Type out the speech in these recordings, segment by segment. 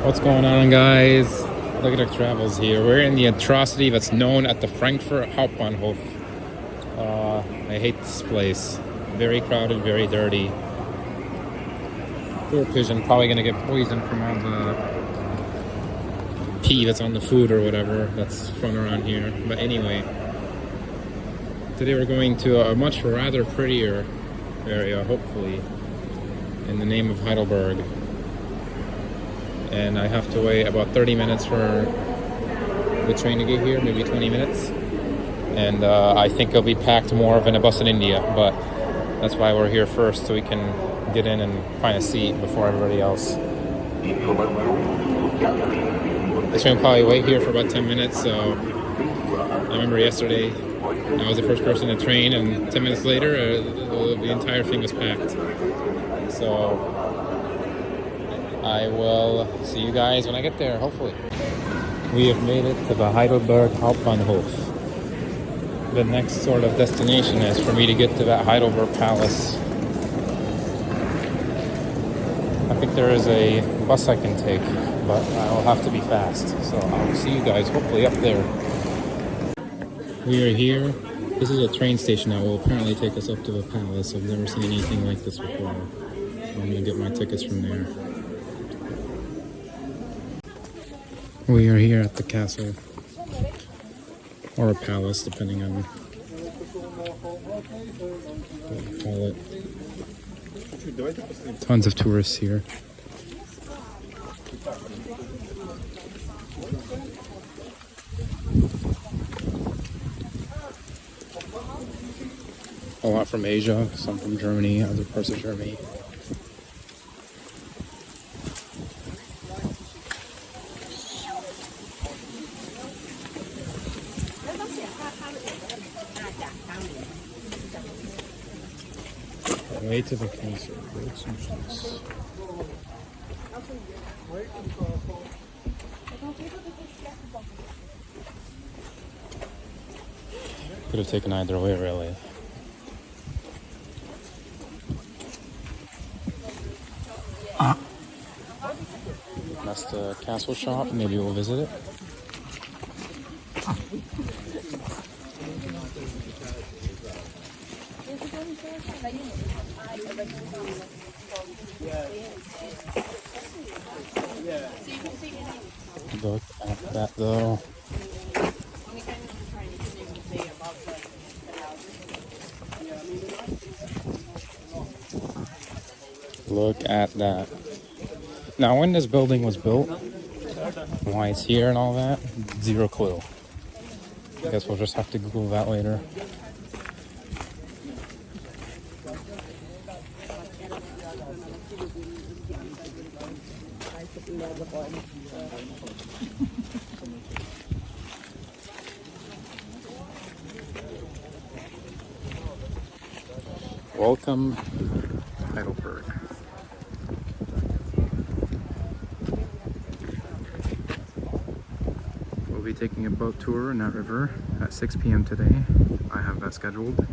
What's going on, guys? Look at our travels here. We're in the atrocity that's known at the Frankfurt Hauptbahnhof. I hate this place. Very crowded, very dirty. Poor pigeon, probably gonna get poisoned from all the pee that's on the food or whatever that's thrown around here. But anyway, today we're going to a much rather prettier area, hopefully, in the name of Heidelburg. And I have to wait about 30 minutes for the train to get here, maybe 20 minutes. And I think it'll be packed more than a bus in India, but that's why we're here first, so we can get in and find a seat before everybody else. The train will probably wait here for about 10 minutes, so I remember yesterday, I was the first person to train, and 10 minutes later, the entire thing was packed. So I will see you guys when I get there, hopefully. We have made it to the Heidelburg Hauptbahnhof. The next sort of destination is for me to get to that Heidelberg Palace. I think there is a bus I can take, but I'll have to be fast. So I'll see you guys hopefully up there. We are here. This is a train station that will apparently take us up to the palace. I've never seen anything like this before. So I'm gonna get my tickets from there. We are here at the castle, or a palace, depending on what you call it. Tons of tourists here. A lot from Asia, some from Germany, other parts of Germany. Way to the castle. Could have taken either way, really. That's the castle shop. Maybe we'll visit it. Look at that, though. Look at that. Now, when this building was built, why it's here and all that, zero clue. I guess we'll just have to Google that later. Welcome, Heidelberg. We'll be taking a boat tour in that river at 6 p.m. today. I have that scheduled.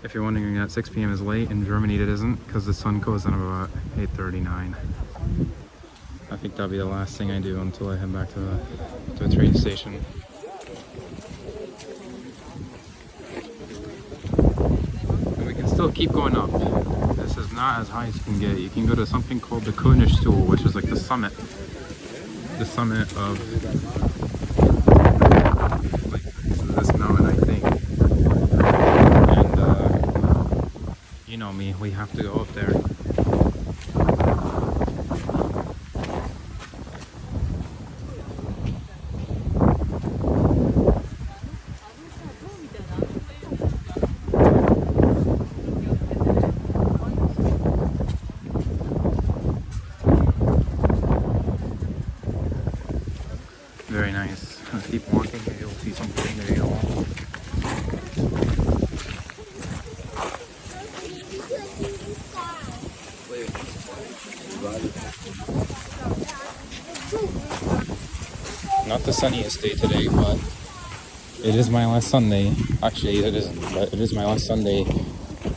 If you're wondering that 6 p.m. is late, in Germany it isn't, because the sun goes down about 8:39. I think that'll be the last thing I do until I head back to the train station. And we can still keep going up. This is not as high as you can get. You can go to something called the Königstuhl, which is like the summit of like this mountain, I think. And you know me, we have to go up there. Very nice. Let's keep walking, maybe you'll see something. There you go. Not the sunniest day today, but it is my last Sunday. Actually, it isn't, but it is my last Sunday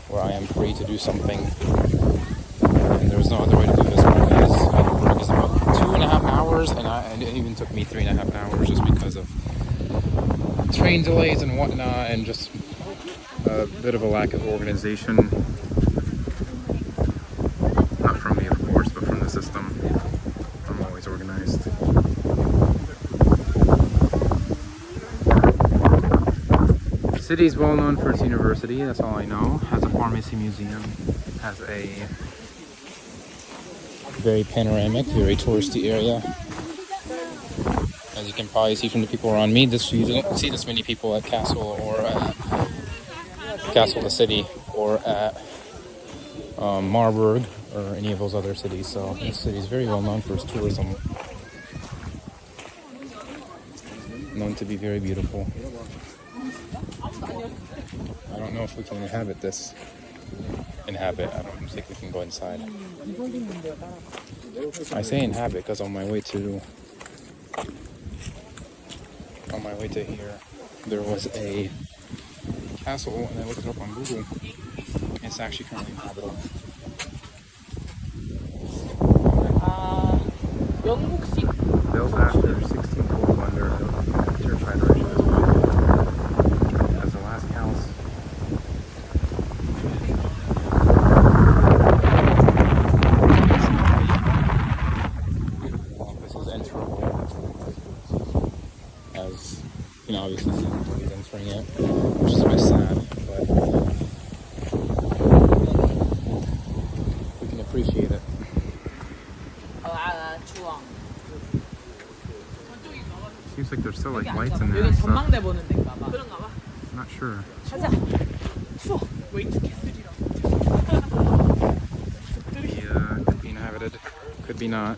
where I am free to do something. And there's no other way to do this nowadays. train delays and whatnot, and just a bit of a lack of organization. Not from me, of course, but from the system. I'm always organized. The city is well known for its university, that's all I know. Has a pharmacy museum, has a very panoramic, very touristy area. As you can probably see from the people around me, you don't see this many people at Castle or at Castle the city or at Marburg or any of those other cities. So this city is very well known for its tourism. Known to be very beautiful. I don't know if we can inhabit this. I don't think we can go inside. I say inhabit because on my way to here, there was a castle, and I looked it up on Google. It's actually currently inhabitable. Built after 1612 under Federation as the last house. This is enterable, as you know, obviously nobody's entering it, which is a bit sad, but we can appreciate it. Seems like there's still like lights in there and stuff. Not sure. Could be inhabited, could be not.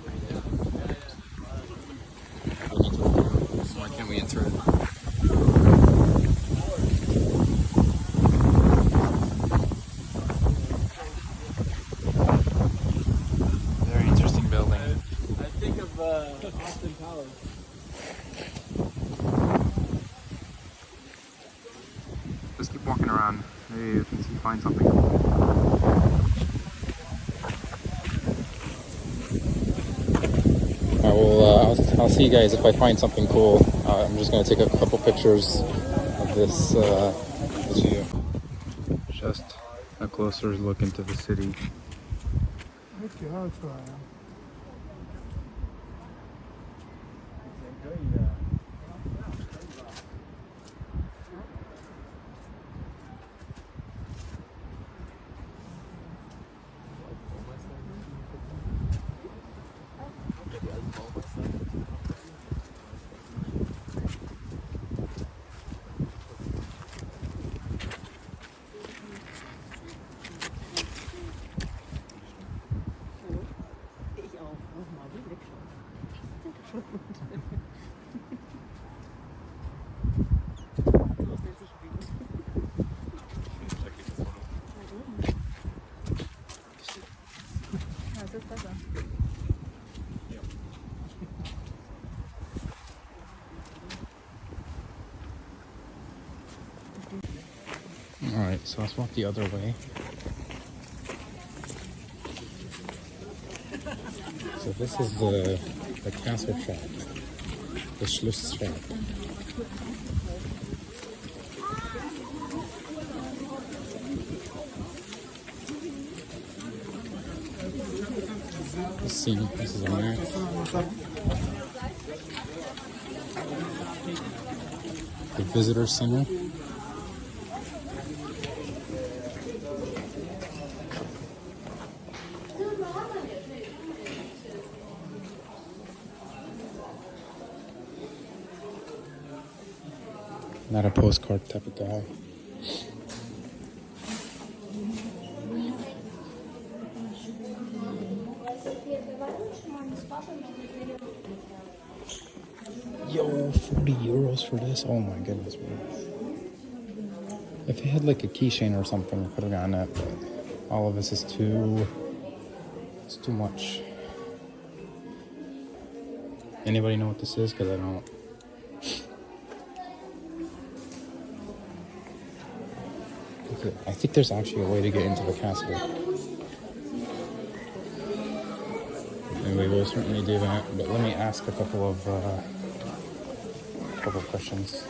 Why can't we enter it? Very interesting building. I think of Austin Powers. Just keep walking around. Maybe you can find something cool. I'll see you guys if I find something cool. I'm just going to take a couple pictures of this view. Just a closer look into the city. Alright, so let's walk the other way. So this is the castle trap, the Schloss trap. Let's see, this is a map. The visitor center. Not a postcard type of guy. Yo, 40 euros for this? Oh my goodness, man. If it had like a keychain or something, I could have gotten it, but all of this is it's too much. Anybody know what this is? Because I don't. I think there's actually a way to get into the castle. And we will certainly do that, but let me ask a couple of questions.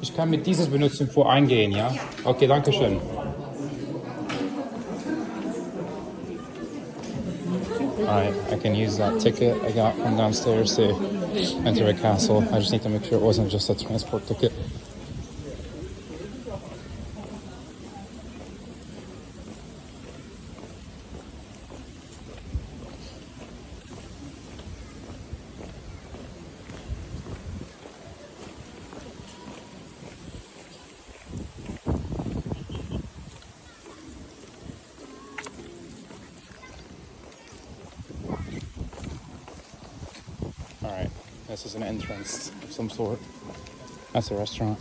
Ich kann mit dieses benutzen für eingehen, ja? Okay, danke schön. Alright, I can use that ticket I got from downstairs to enter a castle. I just need to make sure it wasn't just a transport ticket. Alright, this is an entrance of some sort. That's a restaurant.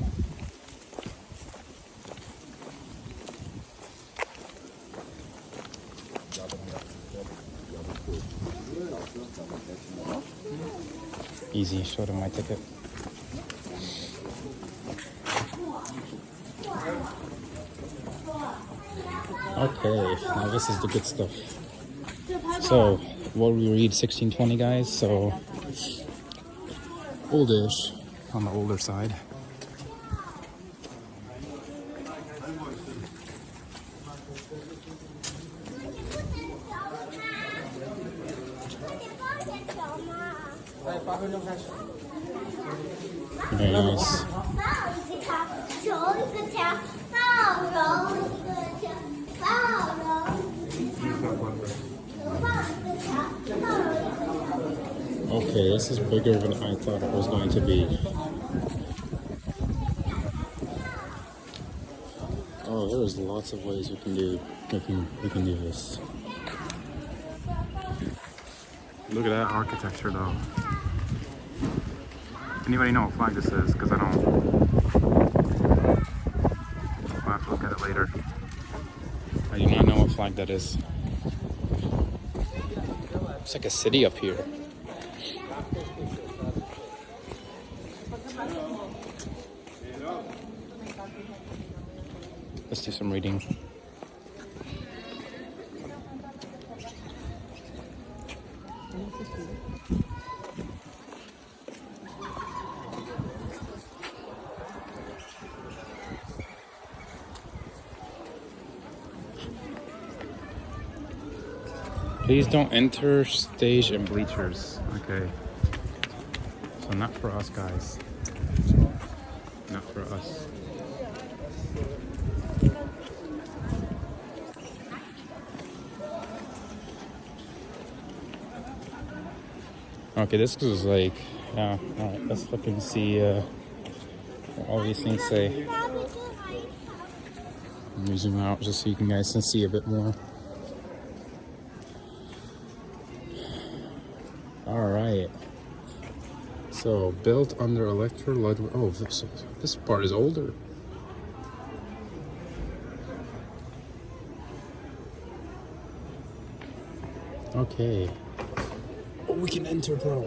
Easy, showed him my ticket. Okay, now this is the good stuff. So, what we read 1620, guys, so oldish on the older side. Very nice. Okay, this is bigger than I thought it was going to be. Oh, there's lots of ways we can do this. Look at that architecture, though. Anybody know what flag this is? Because I don't. I'll have to look at it later. I do not know what flag that is. Looks like a city up here. Let's do some reading. Please don't enter stage and bleachers. Okay. So not for us, guys. Not for us. Okay, this is like, yeah, alright, let's look and see what all these things say. Let me zoom out just so you guys can see a bit more. Alright. So, built under Elector Ludwig. Oh, this part is older. Okay. Oh, we can enter, bro.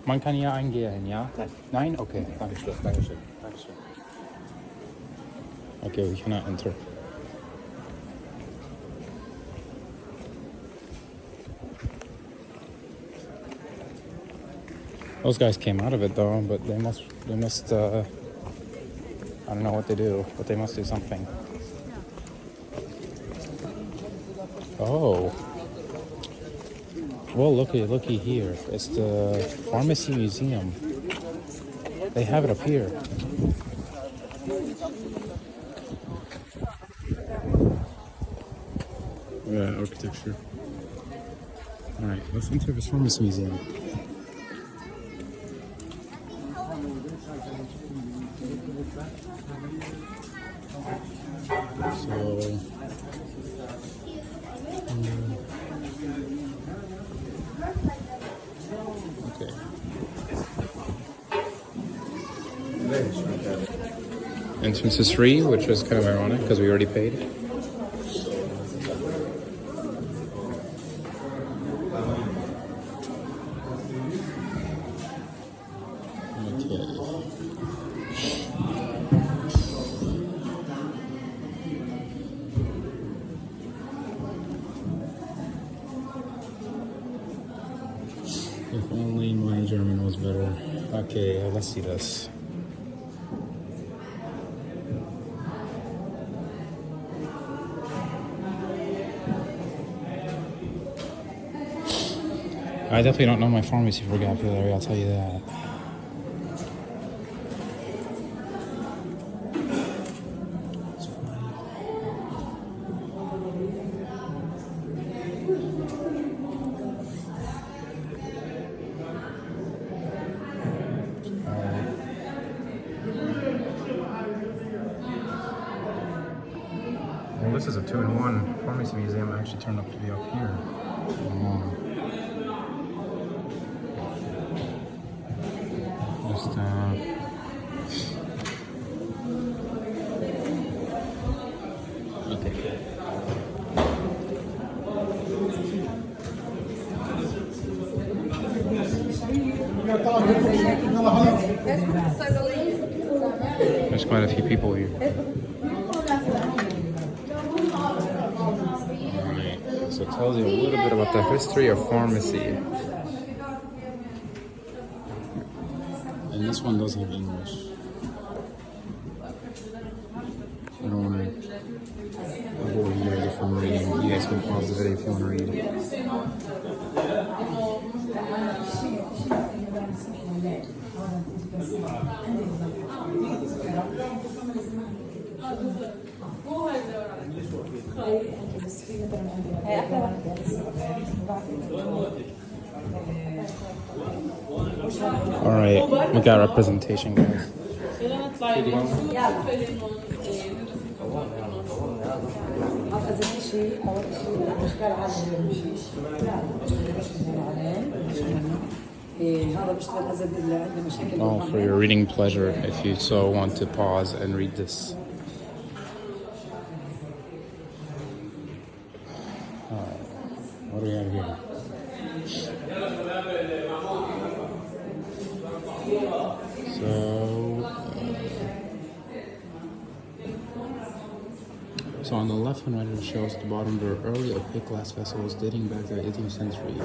Man kann hier eingehen, ja? Nein. Nein? Okay. Dankeschön. Dankeschön. Dankeschön. Okay, we cannot enter. Those guys came out of it though, but they must I don't know what they do, but they must do something. Oh. Well, looky here. It's the Pharmacy Museum. They have it up here. Yeah, architecture. Alright, let's enter the Pharmacy Museum. So, okay. Entrance is free, which was kind of ironic because we already paid. If only my German was better. Okay, let's see this. I definitely don't know my pharmacy vocabulary, I'll tell you that. Well, this is a 2-in-1 pharmacy museum. It actually turned up to be up here. Okay. There's quite a few people here. Alright, so it tells you a little bit about the history of pharmacy. And this one does have English. I don't want to bore you guys from reading. You guys can pause the video if you want to read. All right, we got representation, guys. All for your reading pleasure, if you so want to pause and read this. What do we have here? So on the left-hand right, it shows at the bottom there are early opaque glass vessels dating back to the 18th century.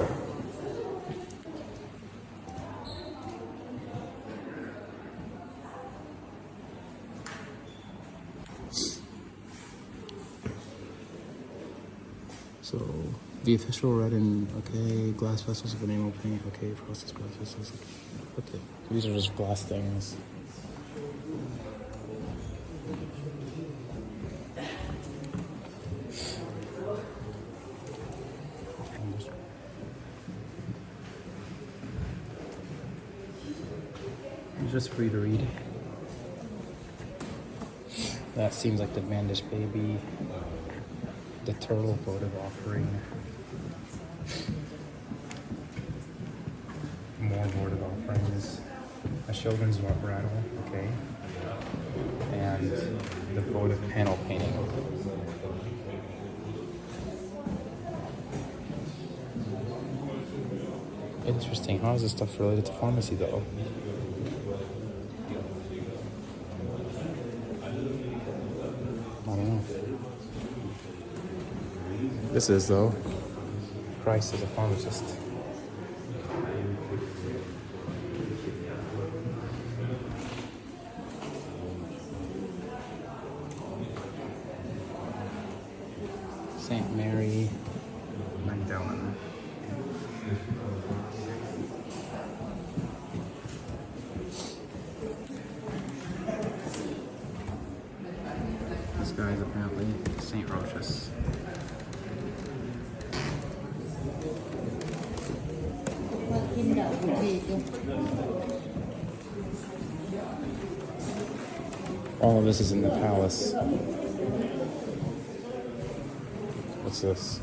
So the official read in, okay, glass vessels of enamel paint, okay, processed glass vessels, okay. These are just glass things. Just free to read. That seems like the Bandish Baby, the turtle votive offering, more votive offerings, a children's rattle, okay, and the votive panel painting. Interesting. How is this stuff related to pharmacy though? I don't know. This is though. Christ is a pharmacist. Saint Mary Magdalene. This guy is apparently Saint Rochus. All of this is in the palace. What's this?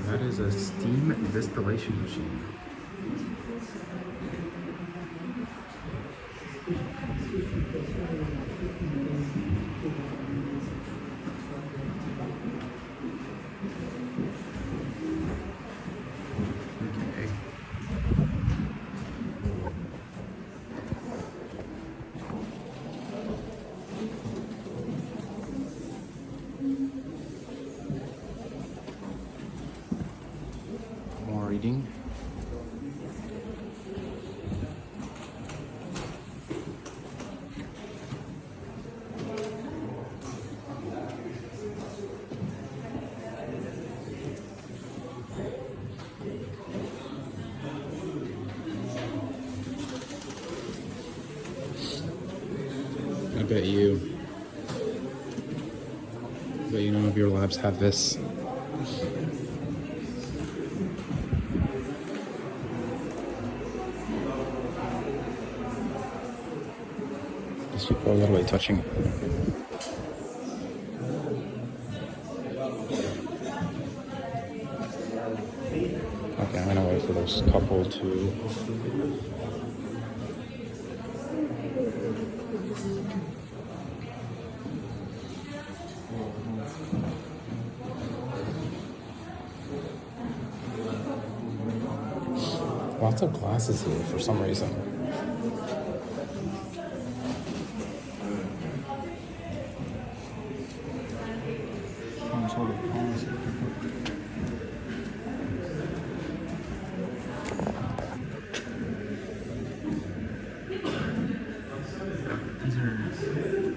That is a steam distillation machine. excluding. I bet you none of your labs have this. These people are literally touching it. Okay, I'm gonna wait for this couple to. Lots of glasses here for some reason. Some sort of policy.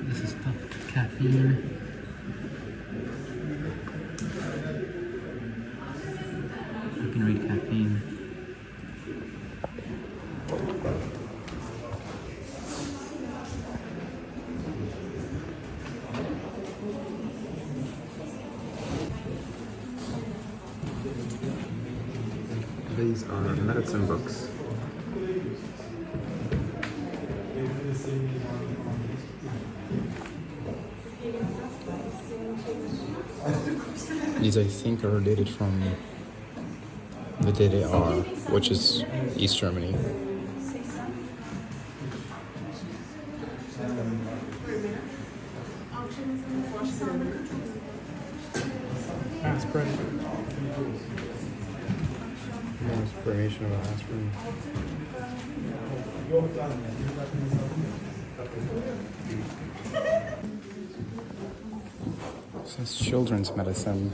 This is the caffeine. You can read caffeine. These are medicine books. These, I think, are dated from the DDR, which is East Germany. Aspirin. Information about aspirin. This is children's medicine.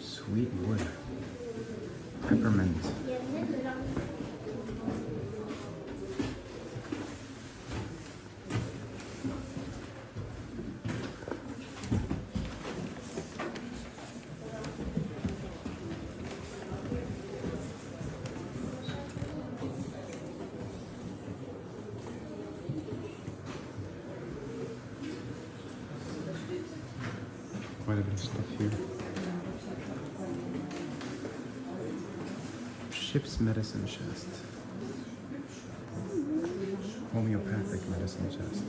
Sweet wood. Peppermint. Quite a bit of stuff here. Ship's medicine chest. Homeopathic medicine chest.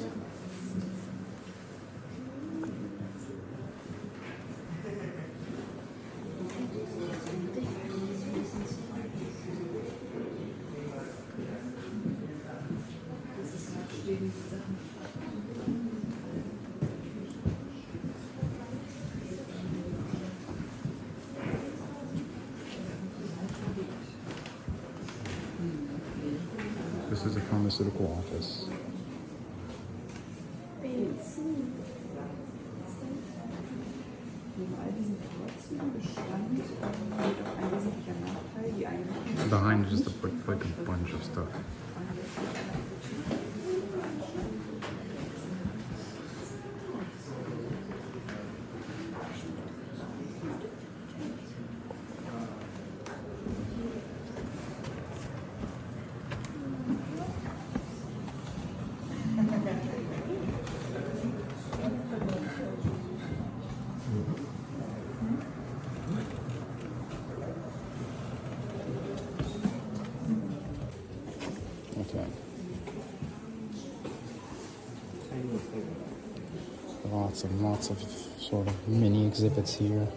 This is a pharmaceutical office. Behind just a like a bunch of stuff. Okay. Lots and lots of sort of mini exhibits here.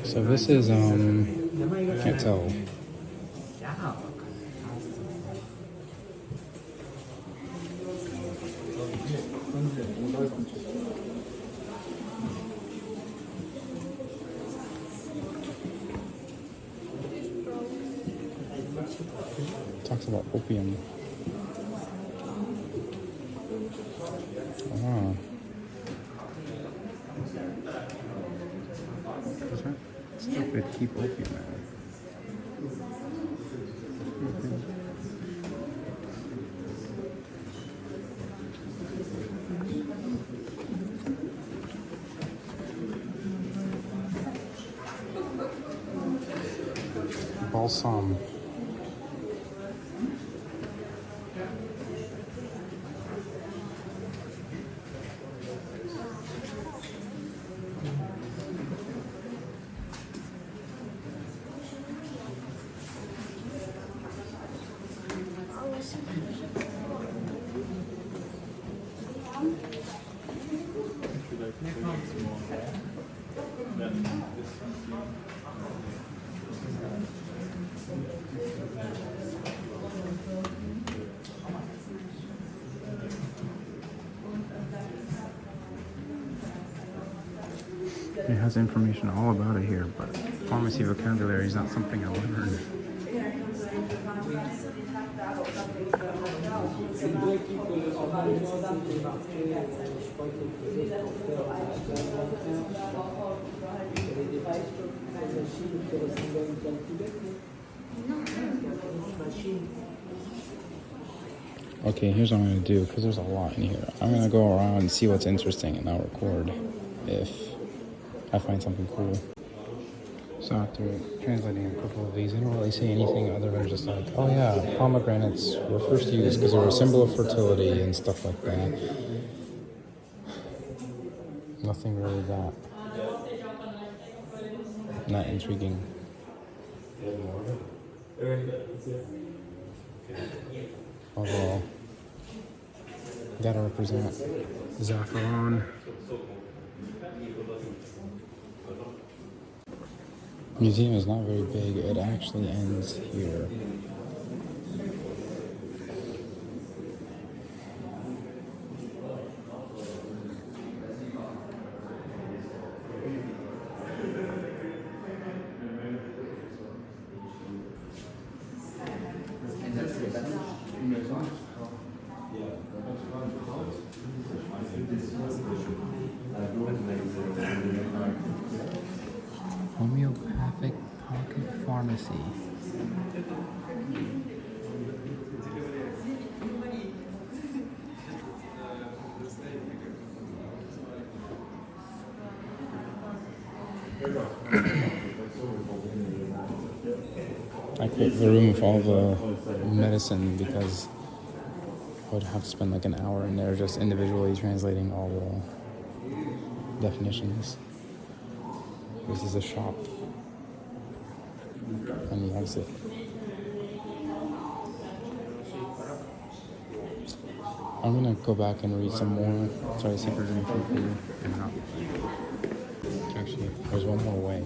So this is can't tell. talks about opium. Oh. Is that stuff that keep opium out? Balsam. It has information all about it here, but pharmacy vocabulary is not something I learned. Okay, here's what I'm going to do, because there's a lot in here. I'm going to go around and see what's interesting, and I'll record if I find something cool. So after translating a couple of these, they don't really say anything other than just like, oh yeah, pomegranates were first used because they were a symbol of fertility and stuff like that. Nothing really that intriguing. Overall, gotta represent Zafaran. Museum is not very big. It actually ends here. Homeopathic pocket pharmacy. I quit the room with all the medicine because I would have to spend like an hour in there just individually translating all the definitions. This is a shop on the exit. I'm gonna go back and read some more. Try to see if there's anything cool. And not. Actually, there's one more way.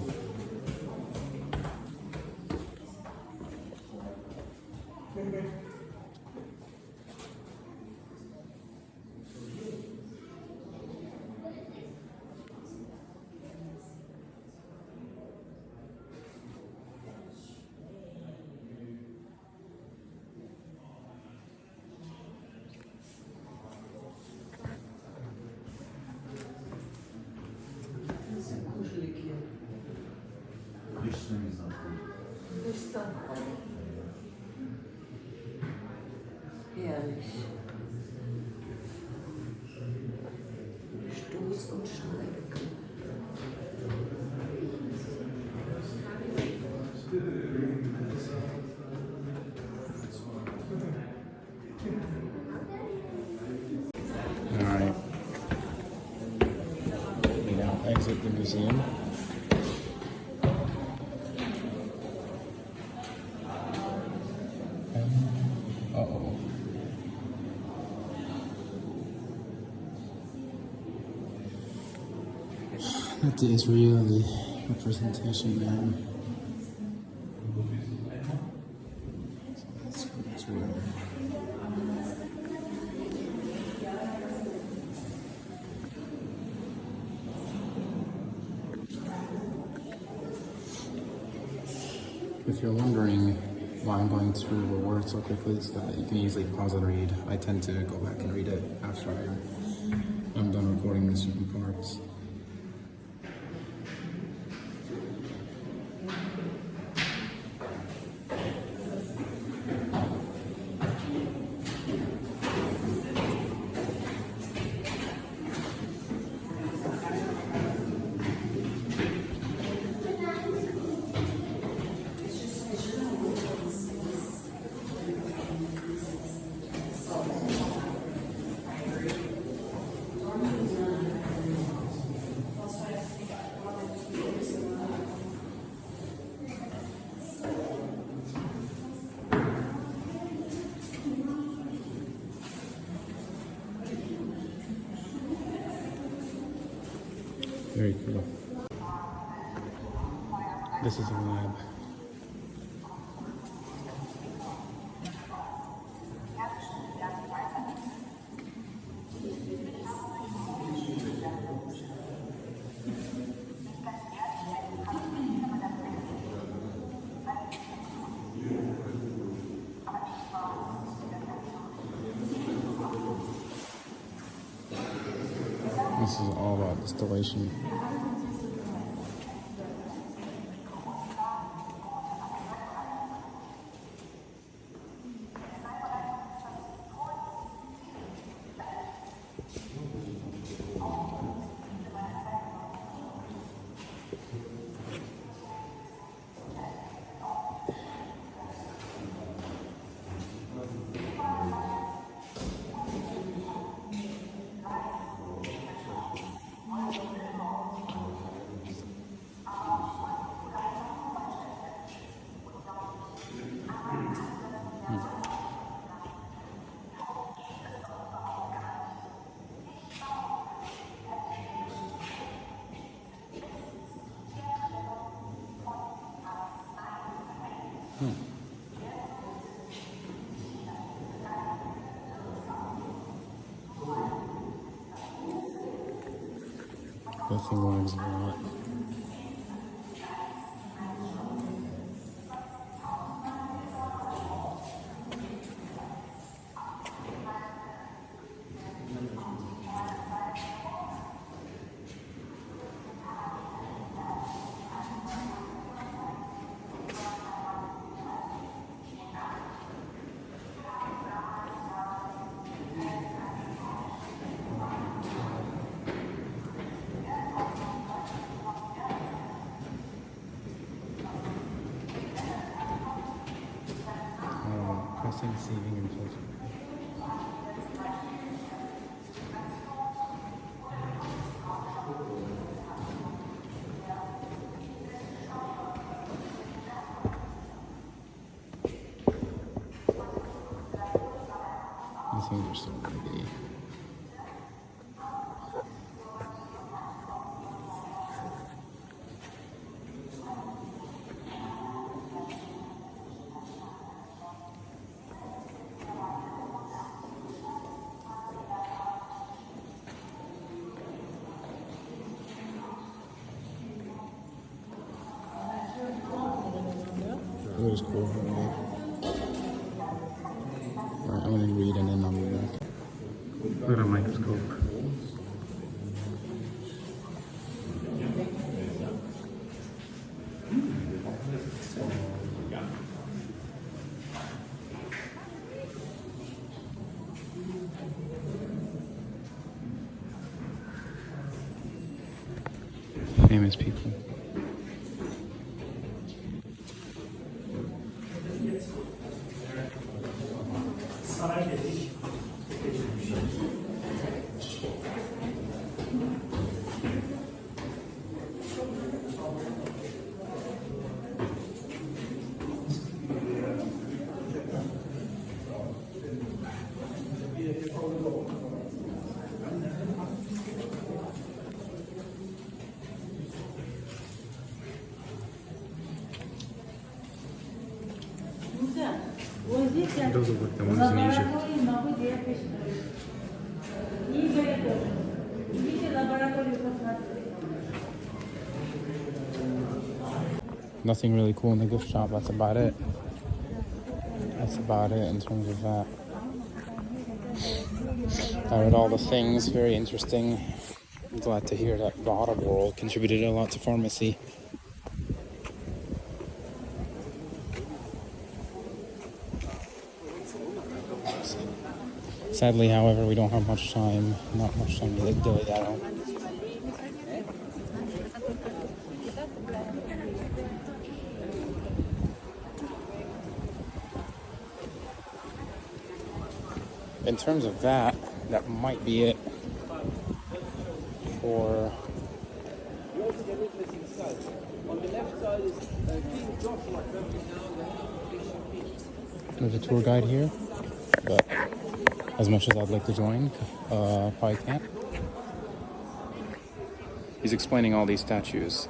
Herrlich. Stoß und Schreck. Alright. We now exit the museum. Uh-oh. That the Israeli representation now. That's weird. If you're wondering why I'm going through a word so quickly so that you can easily pause and read. I tend to go back and read it after I'm done recording the certain parts. Very cool. This is a lab. This is all about distillation. Nothing warms a lot. Pressing, sieving, and filtering. These things are so pretty. It was cool. Alright, I'm gonna read and then I'll be back. Look at a microscope. Famous people. Those are like the ones in Egypt. Nothing really cool in the gift shop, that's about it. that's about it in terms of that. I read all the things, very interesting. I'm glad to hear that Heidelburg contributed a lot to pharmacy. Sadly, however, we don't have much time. Not much time to do it out. In terms of that, that might be it for. There's a tour guide here, but as much as I'd like to join, probably can't. He's explaining all these statues.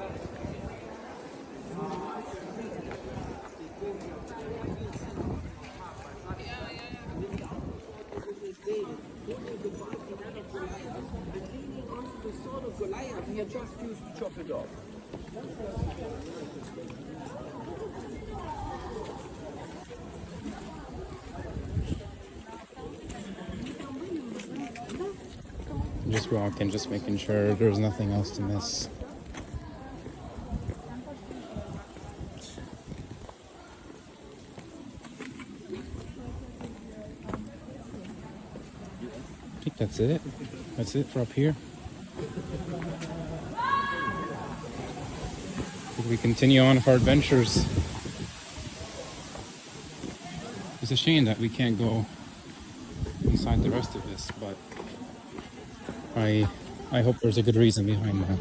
He just used to chop it off. Just walking, just making sure there's nothing else to miss. I think that's it. That's it for up here. We continue on with our adventures. It's a shame that we can't go inside the rest of this, but I hope there's a good reason behind that.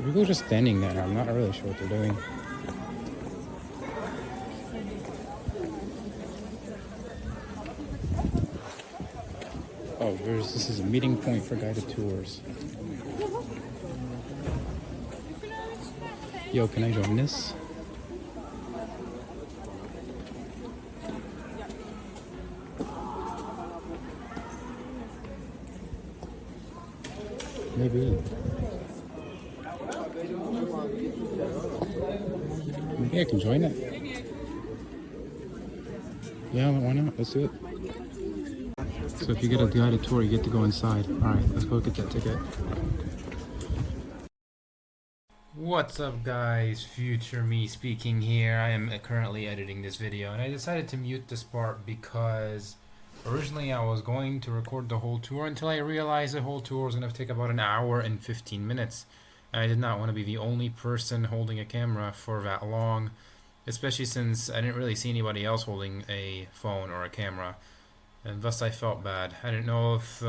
People are just standing there. I'm not really sure what they're doing. Oh, this is a meeting point for guided tours. Yo, can I join this? Maybe. Maybe I can join it. Yeah, why not? Let's do it. So if you get a guided tour, you get to go inside. Alright, let's go get that ticket. What's up guys, future me speaking here. I am currently editing this video and I decided to mute this part because originally I was going to record the whole tour until I realized the whole tour was going to take about an hour and 15 minutes. And I did not want to be the only person holding a camera for that long, especially since I didn't really see anybody else holding a phone or a camera. And thus I felt bad. I didn't know if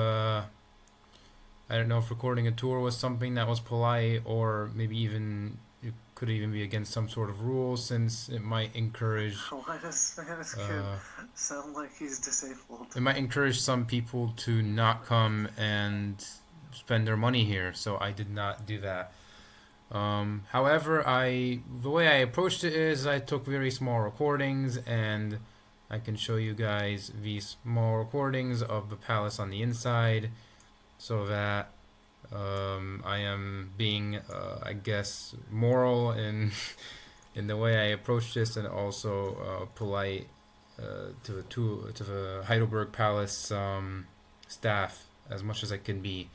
recording a tour was something that was polite, or maybe even it could even be against some sort of rule, since it might encourage. Why does Spanish kid sound like he's disabled? It might encourage some people to not come and spend their money here, so I did not do that. However, the way I approached it is I took very small recordings, and I can show you guys these small recordings of the palace on the inside, so that I am being, I guess, moral in the way I approach this, and also polite to the Heidelburg Palace staff as much as I can be.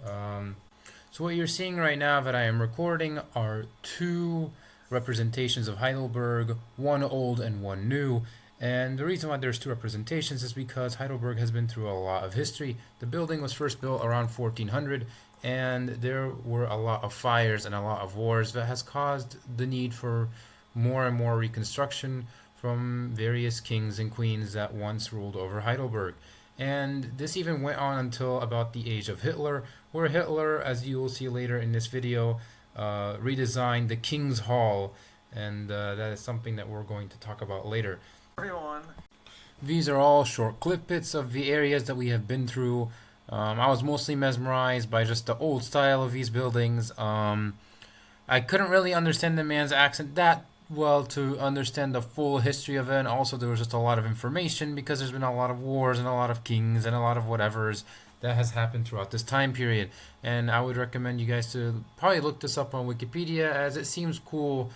So what you're seeing right now that I am recording are two representations of Heidelburg, one old and one new. And the reason why there's two representations is because Heidelburg has been through a lot of history. The building was first built around 1400, and there were a lot of fires and a lot of wars that has caused the need for more and more reconstruction from various kings and queens that once ruled over Heidelburg. And this even went on until about the age of Hitler, where Hitler, as you will see later in this video, redesigned the King's Hall, and that is something that we're going to talk about later. Everyone. These are all short clip bits of the areas that we have been through. I was mostly mesmerized by just the old style of these buildings. I couldn't really understand the man's accent that well to understand the full history of it, and also there was just a lot of information because there's been a lot of wars and a lot of kings and a lot of whatevers that has happened throughout this time period. And I would recommend you guys to probably look this up on Wikipedia, as it seems cool.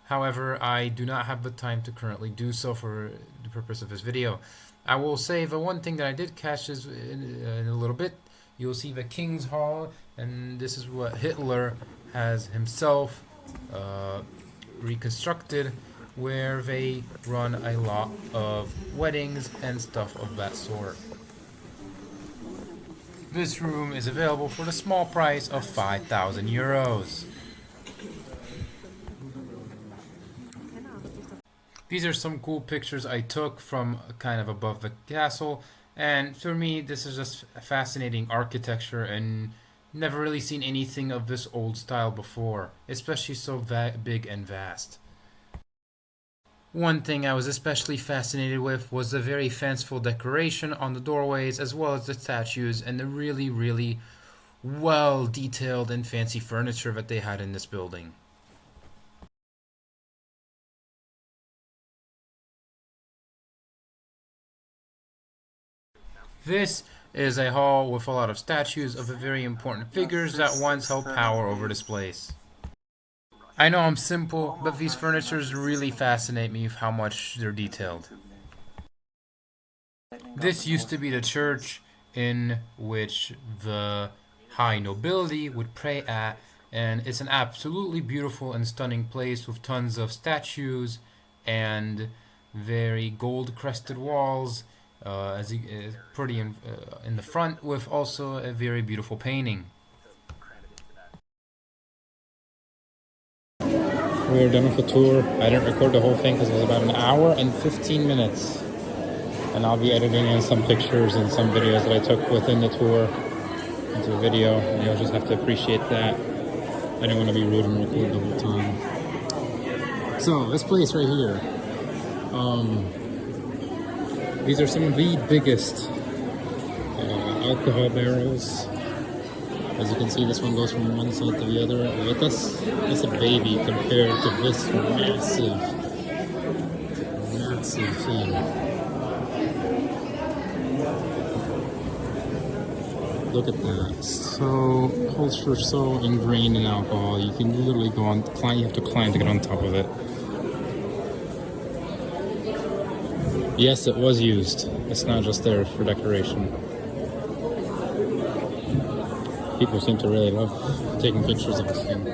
However, I do not have the time to currently do so for the purpose of this video. I will say the one thing that I did catch is in a little bit, you'll see the King's Hall, and this is what Hitler has himself reconstructed, where they run a lot of weddings and stuff of that sort. This room is available for the small price of 5,000 euros. These are some cool pictures I took from kind of above the castle, and for me this is just fascinating architecture, and never really seen anything of this old style before, especially so big and vast. One thing I was especially fascinated with was the very fanciful decoration on the doorways, as well as the statues and the really well detailed and fancy furniture that they had in this building. This is a hall with a lot of statues of the very important figures that once held power over this place. I know I'm simple, but these furnitures really fascinate me with how much they're detailed. This used to be the church in which the high nobility would pray at, and it's an absolutely beautiful and stunning place with tons of statues and very gold-crested walls. Pretty in the front, with also a very beautiful painting. We're done with the tour. I didn't record the whole thing because it was about an hour and 15 minutes. And I'll be editing in some pictures and some videos that I took within the tour into a video. And you'll just have to appreciate that. I didn't want to be rude and record the whole time. So, this place right here. These are some of the biggest alcohol barrels. As you can see, this one goes from one side to the other. But that's a baby compared to this massive thing. Look at that. So, culture so ingrained in alcohol. You can literally go on, you have to climb to get on top of it. Yes, it was used. It's not just there for decoration. People seem to really love taking pictures of this thing.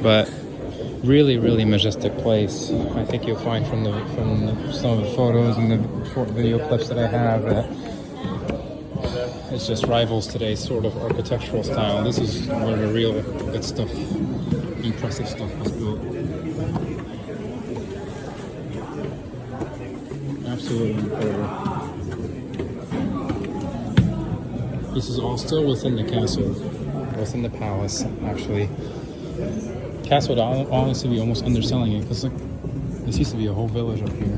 But really majestic place. I think you'll find from some of the photos and the short video clips that I have that it just rivals today's sort of architectural style. This is where the real good stuff, impressive stuff was built. Absolutely incredible. This is all still within the castle, within the palace, actually. Castle would honestly be almost underselling it, because like, this used to be a whole village up here.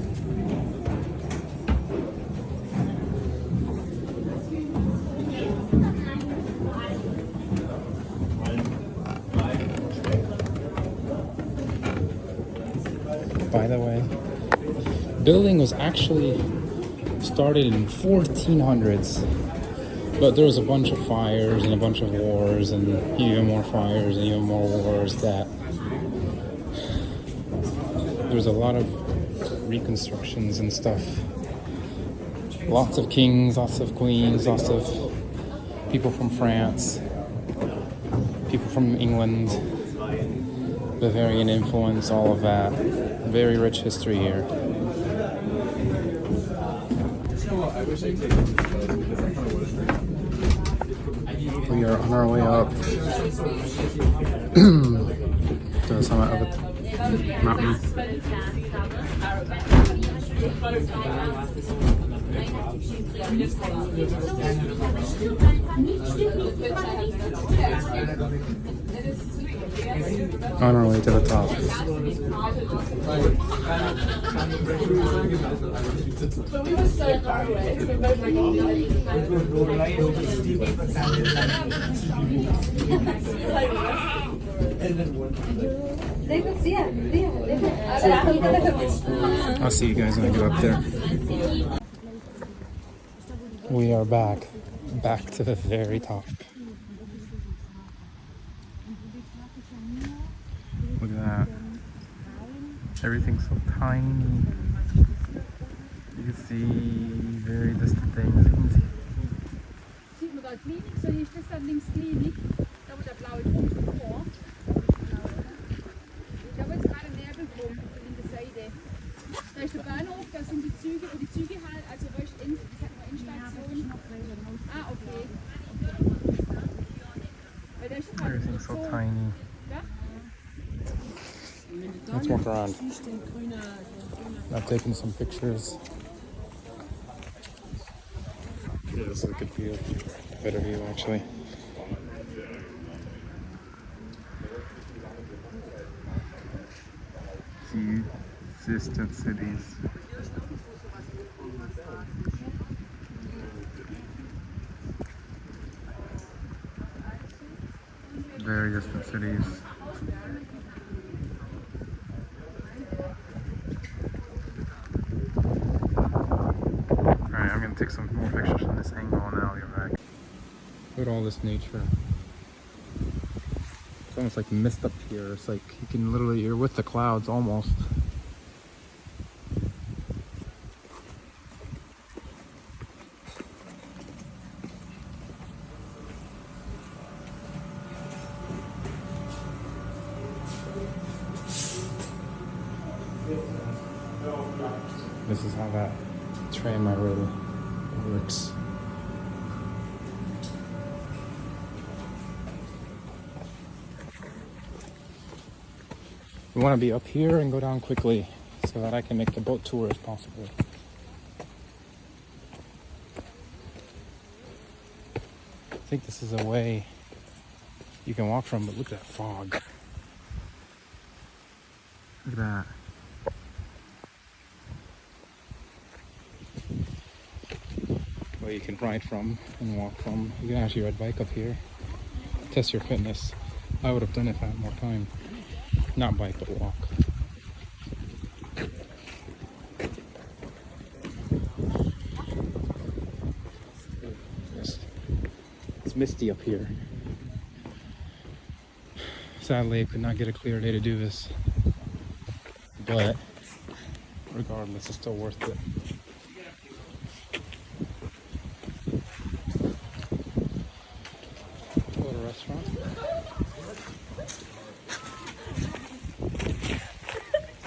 By the way, building was actually started in 1400s, but there was a bunch of fires and a bunch of wars and even more fires and even more wars that there's a lot of reconstructions and stuff. Lots of kings, lots of queens, lots of people from France, people from England, Bavarian influence, all of that. Very rich history here. We are on our way up to the summit of the mountain. On our way to the top. But we were so far away. We both like I'll see you guys when I get up there. We are back to the very top. Look at that. Everything's so tiny. You can see very distant things. Sieht man da Klinik, so hier ist das dann links Klinik, da wo der blaue Punkt vor. Da wo jetzt gerade Nebel kommt, auf der linken Seite. Da ist der Bahnhof, da sind die Züge, wo die Züge halt, also wo ist Endstation. Ah, okay. Weil da ist der Everything's so tiny. Ja? Let's walk around. I've taken some pictures. Yeah, this is a good view. Better view, actually. See distant cities. Very distant cities. Alright, I'm gonna take some more pictures from this angle and then I'll get back. Look at all this nature. It's almost like mist up here. It's like you can literally, you're with the clouds almost. This is how that tram I rode works. We want to be up here and go down quickly so that I can make the boat tour as possible. I think this is a way you can walk from, but look at that fog. Look at that. Where you can ride from and walk from. You can actually ride bike up here. Test your fitness. I would have done it if I had more time. Not bike, but walk. It's misty up here. Sadly, I could not get a clear day to do this. But regardless, it's still worth it. Restaurant.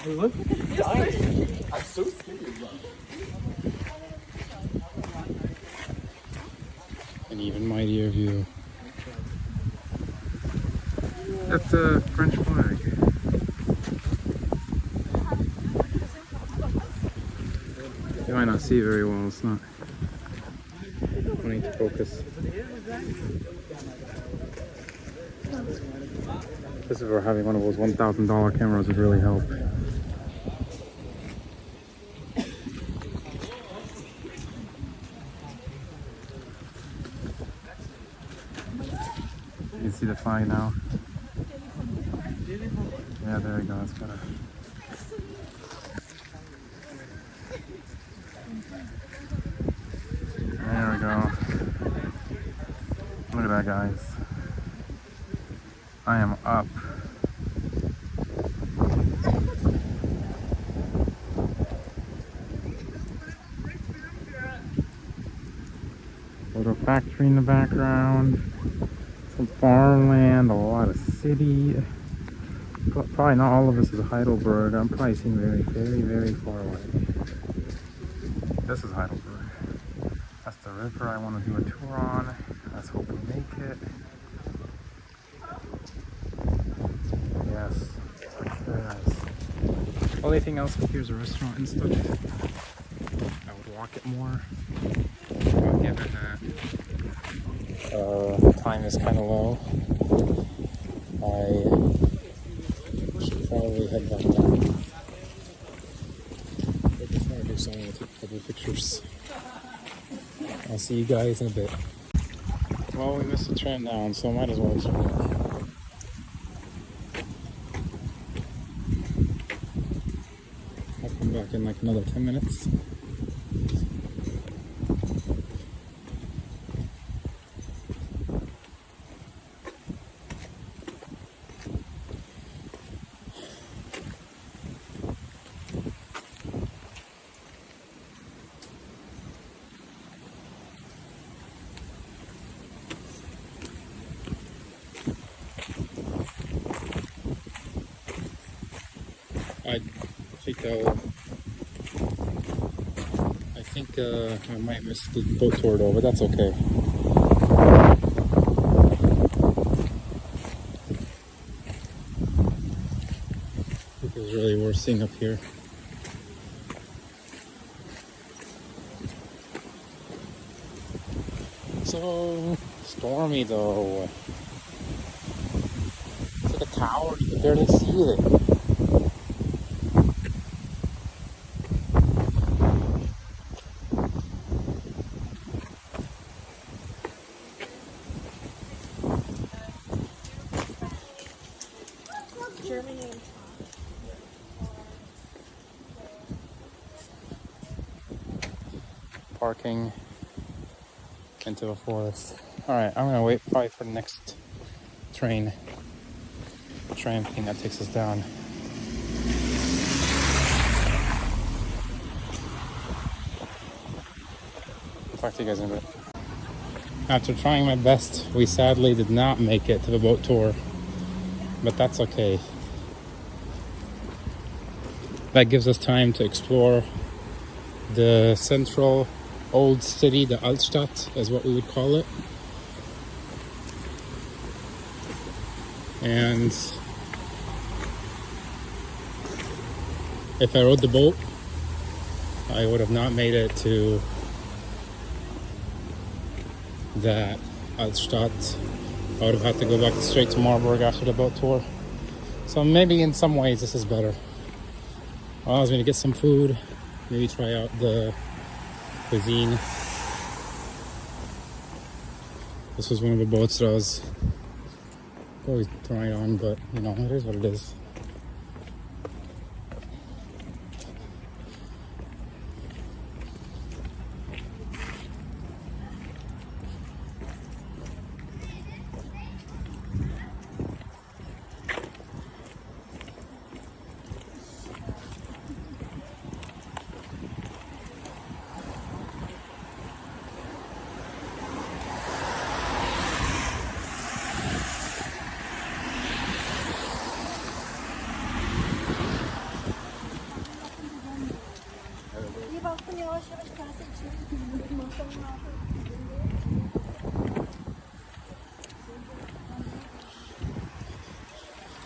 Look, dying. I'm so skinny. An even mightier view. That's a French flag. You might not see it very well, it's not wanting to focus. This is where having one of those $1,000 cameras would really help. You can see the flag now. Yeah, there we go. It's better. There we go. Look at that, guys. I am up. Little factory in the background. Some farmland, a lot of city. Probably not all of this is Heidelburg. I'm probably seeing very far away. This is Heidelburg. That's the river I want to do a tour on. Let's hope we make it. Yes, very nice. Only thing else up here is a restaurant and stuff. I would walk it more. But given that time is kind of low, I should probably head back down. I just want to do something to take a couple of pictures. I'll see you guys in a bit. Well, we missed the tram down, so might as well explore. back in like another 10 minutes. I think I might miss the boat tour though, but that's okay. I think it's really worth seeing up here. So stormy though. It's like a tower, you can barely see it. Parking into a forest. Alright, I'm gonna wait probably for the next train thing that takes us down. Talk to you guys in a bit. After trying my best, we sadly did not make it to the boat tour, but that's okay. That gives us time to explore the central old city, the Altstat is what we would call it. And if I rode the boat, I would have not made it to that Altstat. I would have had to go back straight to Marburg after the boat tour. So maybe in some ways this is better. I was going to get some food, maybe try out the cuisine. This was one of the boats that I was always trying on, but you know, it is what it is.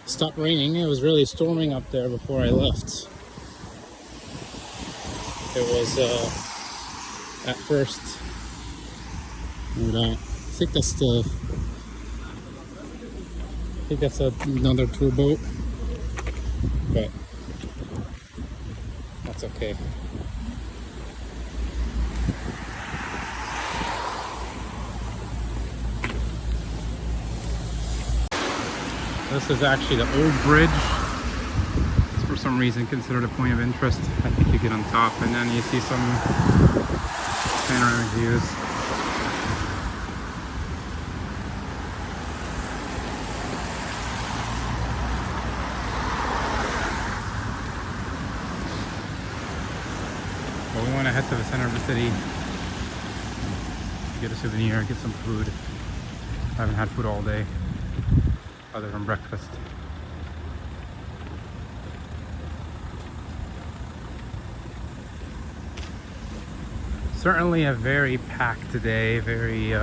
Stopped raining. It was really storming up there before I left. It was at first, I think that's another tour boat, but that's okay. This is actually the old bridge. It's for some reason considered a point of interest. I think you get on top and then you see some panoramic views. But we want to head to the center of the city, get a souvenir, get some food. I haven't had food all day, other than breakfast. Certainly a very packed day, very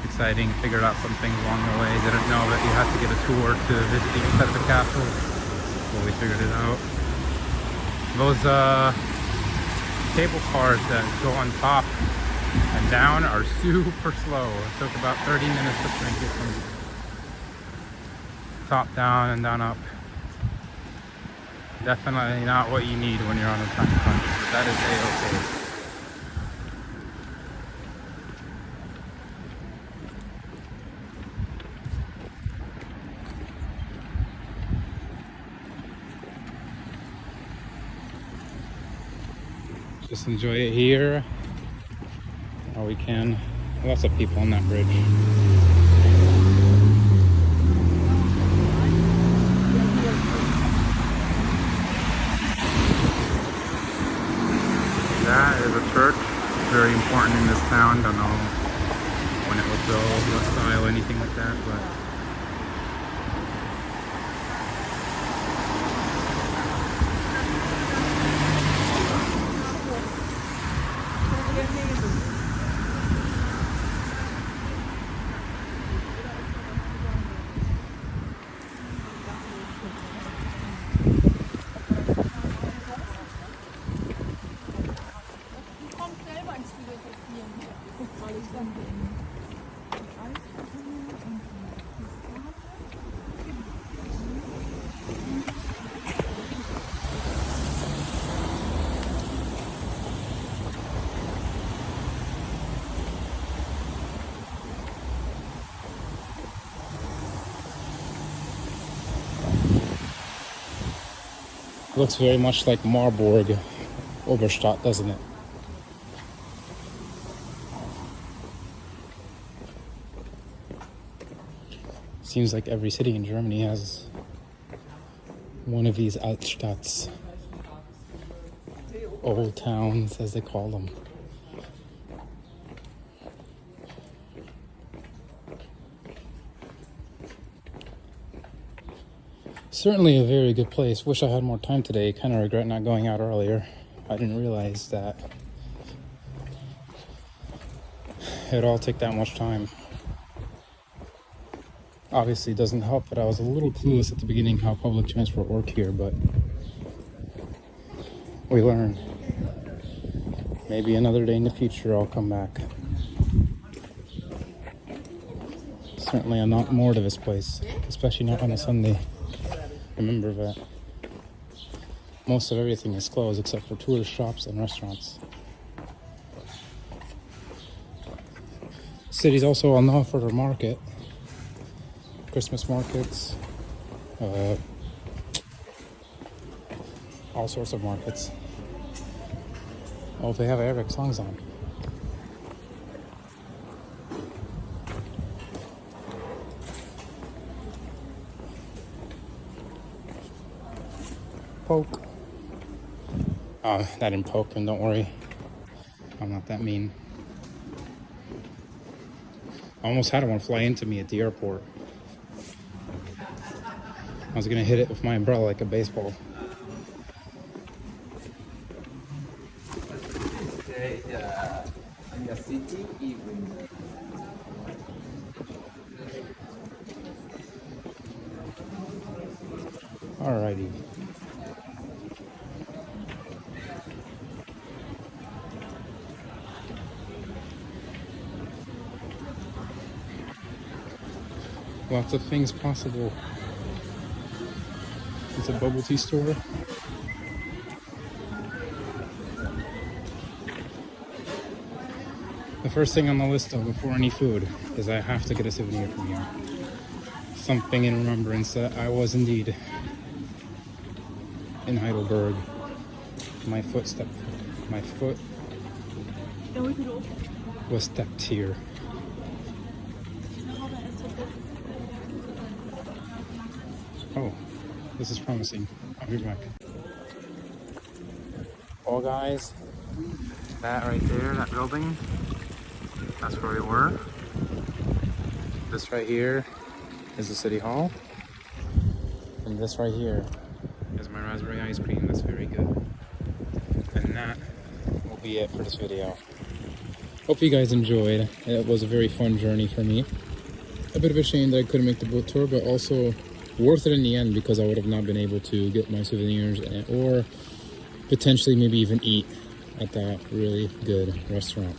exciting. Figured out some things along the way. Didn't know that you had to get a tour to visit the inside of the castle, but we figured it out. Those cable cars that go on top and down are super slow. It took about 30 minutes to try and get from top down and down up. Definitely not what you need when you're on a time crunch, but that is a-okay. just enjoy it here. Or we can. Lots of people on that bridge. That is a church. Very important in this town. Don't know when it was built, what style, anything like that, but looks very much like Marburg, Altstat, doesn't it? Seems like every city in Germany has one of these Altstats, old towns as they call them. Certainly a very good place. Wish I had more time today. Kind of regret not going out earlier. I didn't realize that it'd all take that much time. Obviously it doesn't help that I was a little clueless at the beginning how public transport worked here, but we learn. Maybe another day in the future I'll come back. Certainly I'm not more to this place, especially not on a Sunday. Remember that most of everything is closed except for tourist shops and restaurants. City's also well known for their market, Christmas markets, all sorts of markets. Oh, they have Arabic songs on. Poke. Oh, that didn't poke him, don't worry. I'm not that mean. I almost had one fly into me at the airport. I was gonna hit it with my umbrella like a baseball. In the city, even. Alrighty. Lots of things possible. It's a bubble tea store. The first thing on the list though before any food is I have to get a souvenir from here. Something in remembrance that I was indeed in Heidelburg. My foot was stepped here. Oh, this is promising. I'll be back. Well guys, that right there, that building, that's where we were. This right here is the city hall. And this right here is my raspberry ice cream. That's very good. And that will be it for this video. Hope you guys enjoyed. It was a very fun journey for me. A bit of a shame that I couldn't make the boat tour, but also worth it in the end because I would have not been able to get my souvenirs or potentially maybe even eat at that really good restaurant.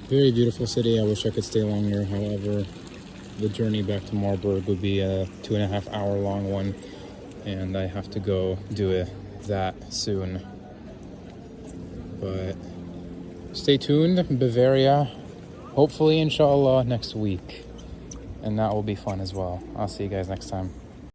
Very beautiful city. I wish I could stay longer. However, the journey back to Marburg would be a 2.5 hour long one, and I have to go do it that soon. But stay tuned. Bavaria, hopefully, inshallah, next week. And that will be fun as well. I'll see you guys next time.